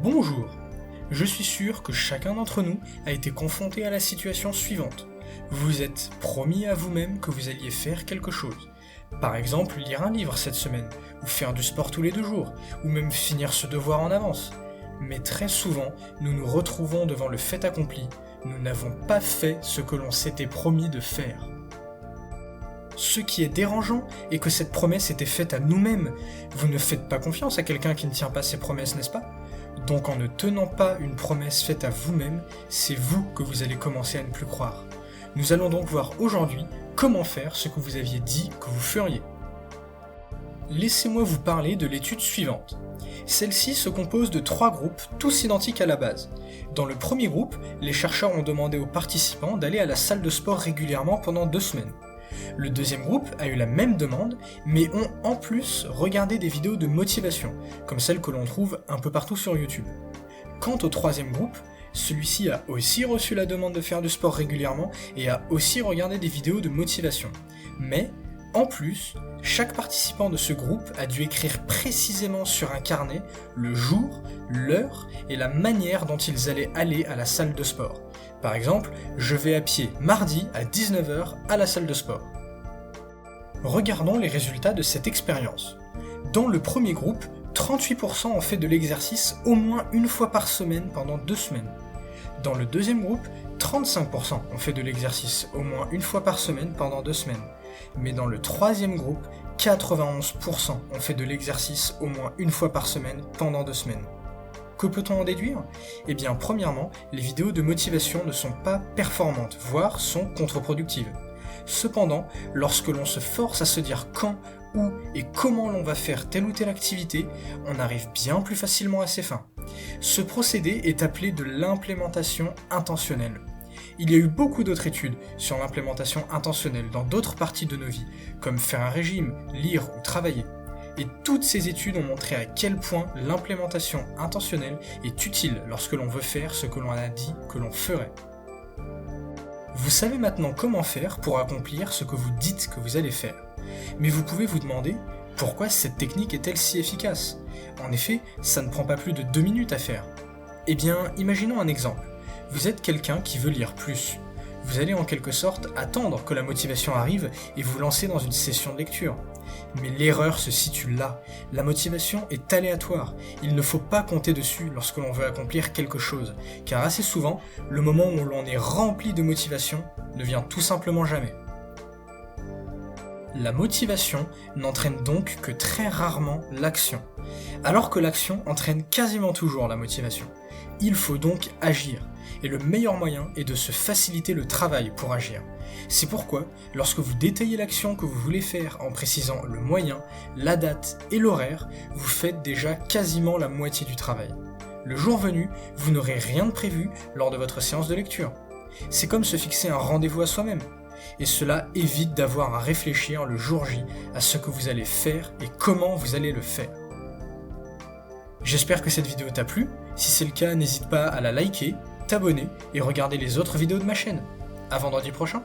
Bonjour, je suis sûr que chacun d'entre nous a été confronté à la situation suivante. Vous vous êtes promis à vous-même que vous alliez faire quelque chose. Par exemple, lire un livre cette semaine, ou faire du sport tous les 2 jours, ou même finir ce devoir en avance. Mais très souvent, nous nous retrouvons devant le fait accompli. Nous n'avons pas fait ce que l'on s'était promis de faire. Ce qui est dérangeant est que cette promesse était faite à nous-mêmes. Vous ne faites pas confiance à quelqu'un qui ne tient pas ses promesses, n'est-ce pas ? Donc en ne tenant pas une promesse faite à vous-même, c'est vous que vous allez commencer à ne plus croire. Nous allons donc voir aujourd'hui comment faire ce que vous aviez dit que vous feriez. Laissez-moi vous parler de l'étude suivante. Celle-ci se compose de 3 groupes, tous identiques à la base. Dans le premier groupe, les chercheurs ont demandé aux participants d'aller à la salle de sport régulièrement pendant 2 semaines. Le deuxième groupe a eu la même demande, mais ont en plus regardé des vidéos de motivation, comme celles que l'on trouve un peu partout sur YouTube. Quant au troisième groupe, celui-ci a aussi reçu la demande de faire du sport régulièrement et a aussi regardé des vidéos de motivation. Mais, en plus, chaque participant de ce groupe a dû écrire précisément sur un carnet le jour, l'heure et la manière dont ils allaient aller à la salle de sport. Par exemple, je vais à pied mardi à 19h à la salle de sport. Regardons les résultats de cette expérience. Dans le premier groupe, 38% ont fait de l'exercice au moins une fois par semaine pendant 2 semaines. Dans le deuxième groupe, 35% ont fait de l'exercice au moins une fois par semaine pendant 2 semaines. Mais dans le troisième groupe, 91% ont fait de l'exercice au moins une fois par semaine pendant 2 semaines. Que peut-on en déduire ? Eh bien, premièrement, les vidéos de motivation ne sont pas performantes, voire sont contre-productives. Cependant, lorsque l'on se force à se dire quand, où et comment l'on va faire telle ou telle activité, on arrive bien plus facilement à ses fins. Ce procédé est appelé de l'implémentation intentionnelle. Il y a eu beaucoup d'autres études sur l'implémentation intentionnelle dans d'autres parties de nos vies, comme faire un régime, lire ou travailler. Et toutes ces études ont montré à quel point l'implémentation intentionnelle est utile lorsque l'on veut faire ce que l'on a dit que l'on ferait. Vous savez maintenant comment faire pour accomplir ce que vous dites que vous allez faire. Mais vous pouvez vous demander pourquoi cette technique est-elle si efficace ? En effet, ça ne prend pas plus de 2 minutes à faire. Eh bien, imaginons un exemple. Vous êtes quelqu'un qui veut lire plus. Vous allez en quelque sorte attendre que la motivation arrive et vous lancer dans une session de lecture. Mais l'erreur se situe là. La motivation est aléatoire. Il ne faut pas compter dessus lorsque l'on veut accomplir quelque chose, car assez souvent, le moment où l'on est rempli de motivation ne vient tout simplement jamais. La motivation n'entraîne donc que très rarement l'action, alors que l'action entraîne quasiment toujours la motivation. Il faut donc agir, et le meilleur moyen est de se faciliter le travail pour agir. C'est pourquoi, lorsque vous détaillez l'action que vous voulez faire en précisant le moyen, la date et l'horaire, vous faites déjà quasiment la moitié du travail. Le jour venu, vous n'aurez rien de prévu lors de votre séance de lecture. C'est comme se fixer un rendez-vous à soi-même. Et cela évite d'avoir à réfléchir le jour J à ce que vous allez faire et comment vous allez le faire. J'espère que cette vidéo t'a plu. Si c'est le cas, n'hésite pas à la liker, t'abonner et regarder les autres vidéos de ma chaîne. À vendredi prochain.